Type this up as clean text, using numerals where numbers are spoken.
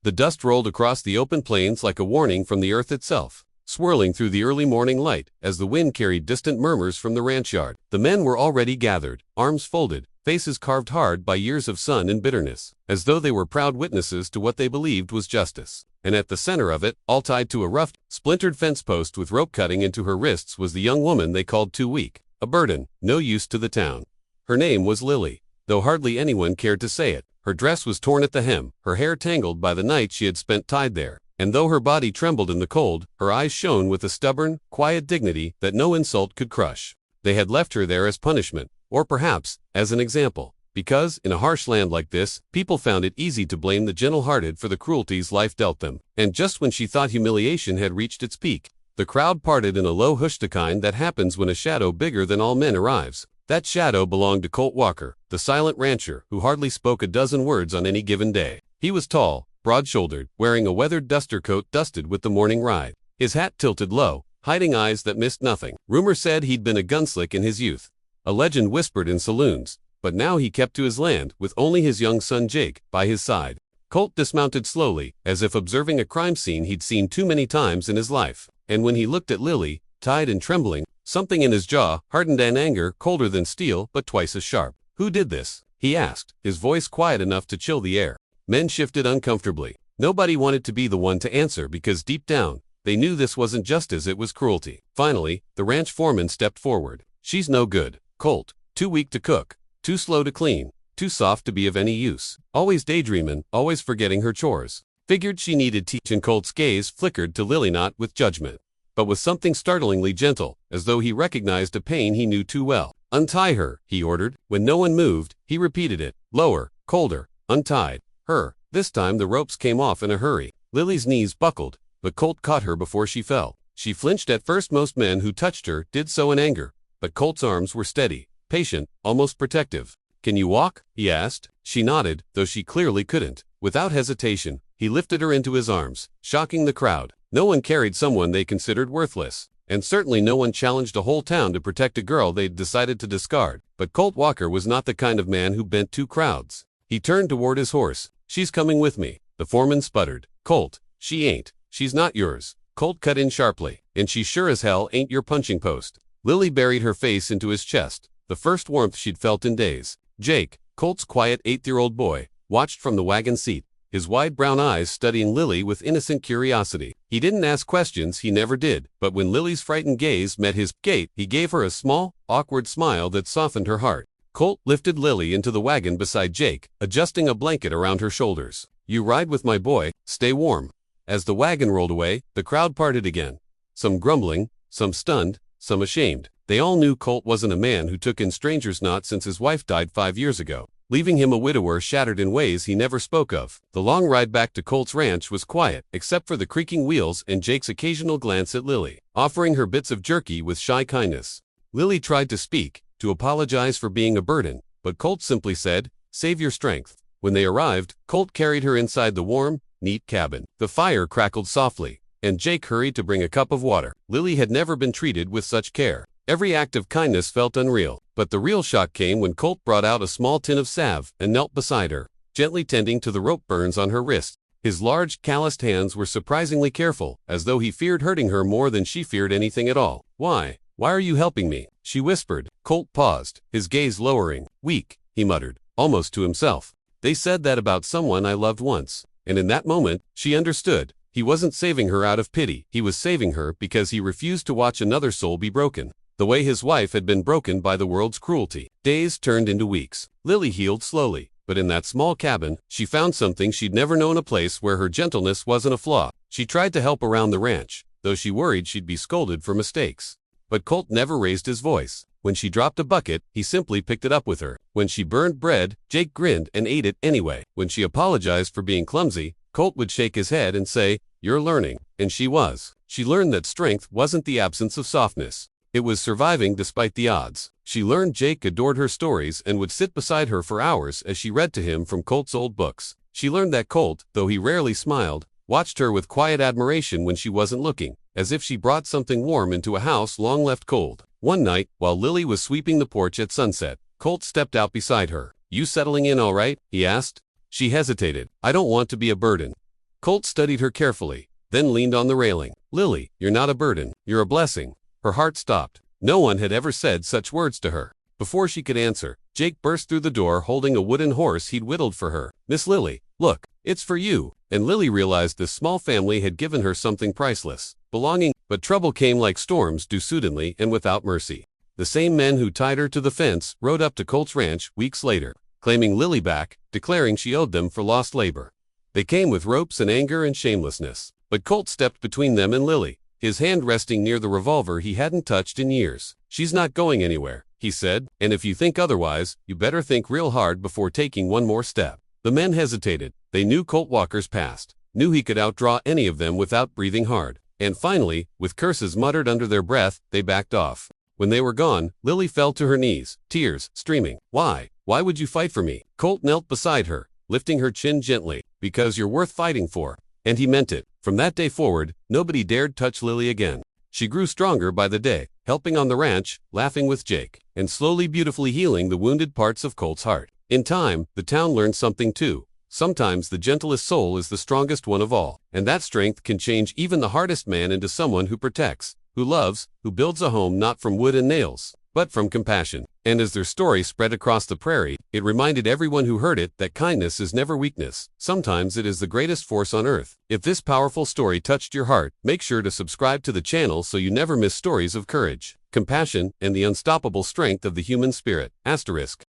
The dust rolled across the open plains like a warning from the earth itself, swirling through the early morning light as the wind carried distant murmurs from the ranch yard. The men were already gathered, arms folded, faces carved hard by years of sun and bitterness, as though they were proud witnesses to what they believed was justice. And at the center of it, all tied to a rough, splintered fence post with rope cutting into her wrists, was the young woman they called too weak, a burden, no use to the town. Her name was Lily, though hardly anyone cared to say it. Her dress was torn at the hem, her hair tangled by the night she had spent tied there, and though her body trembled in the cold, her eyes shone with a stubborn, quiet dignity that no insult could crush. They had left her there as punishment, or perhaps, as an example, because, in a harsh land like this, people found it easy to blame the gentle-hearted for the cruelties life dealt them. And just when she thought humiliation had reached its peak, the crowd parted in a low hush, the kind that happens when a shadow bigger than all men arrives. That shadow belonged to Colt Walker, the silent rancher who hardly spoke a dozen words on any given day. He was tall, broad-shouldered, wearing a weathered duster coat dusted with the morning ride, his hat tilted low, hiding eyes that missed nothing. Rumor said he'd been a gunslick in his youth. A legend whispered in saloons, but now he kept to his land, with only his young son Jake by his side. Colt dismounted slowly, as if observing a crime scene he'd seen too many times in his life, and when he looked at Lily, tied and trembling, something in his jaw hardened an anger colder than steel but twice as sharp. "Who did this?" he asked, his voice quiet enough to chill the air. Men shifted uncomfortably. Nobody wanted to be the one to answer because deep down, they knew this wasn't justice, it was cruelty. Finally, the ranch foreman stepped forward. "She's no good, Colt. Too weak to cook, too slow to clean, too soft to be of any use. Always daydreamin', always forgetting her chores. Figured she needed teaching." Colt's gaze flickered to Lily, not with judgment, but with something startlingly gentle, as though he recognized a pain he knew too well. "Untie her," he ordered. When no one moved, he repeated it, lower, colder, "Untied her." This time the ropes came off in a hurry. Lily's knees buckled, but Colt caught her before she fell. She flinched at first. Most men who touched her did so in anger, but Colt's arms were steady, patient, almost protective. "Can you walk?" he asked. She nodded, though she clearly couldn't. Without hesitation, he lifted her into his arms, shocking the crowd. No one carried someone they considered worthless, and certainly no one challenged a whole town to protect a girl they'd decided to discard. But Colt Walker was not the kind of man who bent to crowds. He turned toward his horse. "She's coming with me," the foreman sputtered. "Colt, she ain't. She's not yours." Colt cut in sharply. "And she sure as hell ain't your punching post." Lily buried her face into his chest, the first warmth she'd felt in days. Jake, Colt's quiet 8-year-old boy, watched from the wagon seat, his wide brown eyes studying Lily with innocent curiosity. He didn't ask questions, he never did, but when Lily's frightened gaze met his gaze, he gave her a small, awkward smile that softened her heart. Colt lifted Lily into the wagon beside Jake, adjusting a blanket around her shoulders. "You ride with my boy, stay warm." As the wagon rolled away, the crowd parted again. Some grumbling, some stunned, some ashamed. They all knew Colt wasn't a man who took in strangers, not since his wife died 5 years ago, leaving him a widower shattered in ways he never spoke of. The long ride back to Colt's ranch was quiet, except for the creaking wheels and Jake's occasional glance at Lily, offering her bits of jerky with shy kindness. Lily tried to speak, to apologize for being a burden, but Colt simply said, "Save your strength." When they arrived, Colt carried her inside the warm, neat cabin. The fire crackled softly, and Jake hurried to bring a cup of water. Lily had never been treated with such care. Every act of kindness felt unreal, but the real shock came when Colt brought out a small tin of salve and knelt beside her, gently tending to the rope burns on her wrist. His large, calloused hands were surprisingly careful, as though he feared hurting her more than she feared anything at all. Why are you helping me?" she whispered. Colt paused, his gaze lowering. "Weak," he muttered, almost to himself. "They said that about someone I loved once." And in that moment, she understood. He wasn't saving her out of pity, he was saving her because he refused to watch another soul be broken, the way his wife had been broken by the world's cruelty. Days turned into weeks. Lily healed slowly, but in that small cabin, she found something she'd never known, a place where her gentleness wasn't a flaw. She tried to help around the ranch, though she worried she'd be scolded for mistakes. But Colt never raised his voice. When she dropped a bucket, he simply picked it up with her. When she burned bread, Jake grinned and ate it anyway. When she apologized for being clumsy, Colt would shake his head and say, "You're learning." And she was. She learned that strength wasn't the absence of softness. It was surviving despite the odds. She learned Jake adored her stories and would sit beside her for hours as she read to him from Colt's old books. She learned that Colt, though he rarely smiled, watched her with quiet admiration when she wasn't looking, as if she brought something warm into a house long left cold. One night, while Lily was sweeping the porch at sunset, Colt stepped out beside her. "You settling in all right?" he asked. She hesitated. "I don't want to be a burden, Colt studied her carefully, then leaned on the railing. Lily, you're not a burden, you're a blessing. Her heart stopped. No one had ever said such words to her. Before she could answer, Jake burst through the door holding a wooden horse he'd whittled for her. Miss Lily, look, it's for you. And Lily realized this small family had given her something priceless, belonging, but trouble came like storms do suddenly and without mercy. The same men who tied her to the fence rode up to Colt's ranch weeks later, claiming Lily back, declaring she owed them for lost labor. They came with ropes and anger and shamelessness. But Colt stepped between them and Lily, his hand resting near the revolver he hadn't touched in years. She's not going anywhere, he said, and if you think otherwise, you better think real hard before taking one more step. The men hesitated. They knew Colt Walker's past, knew he could outdraw any of them without breathing hard. And finally, with curses muttered under their breath, they backed off. When they were gone, Lily fell to her knees, tears streaming. Why? Why would you fight for me? Colt knelt beside her, lifting her chin gently. Because you're worth fighting for. And he meant it. From that day forward, nobody dared touch Lily again. She grew stronger by the day, helping on the ranch, laughing with Jake, and slowly beautifully healing the wounded parts of Colt's heart. In time, the town learned something too. Sometimes the gentlest soul is the strongest one of all, and that strength can change even the hardest man into someone who protects, who loves, who builds a home not from wood and nails, but from compassion. And as their story spread across the prairie, it reminded everyone who heard it that kindness is never weakness. Sometimes it is the greatest force on earth. If this powerful story touched your heart, make sure to subscribe to the channel so you never miss stories of courage, compassion, and the unstoppable strength of the human spirit. Asterisk.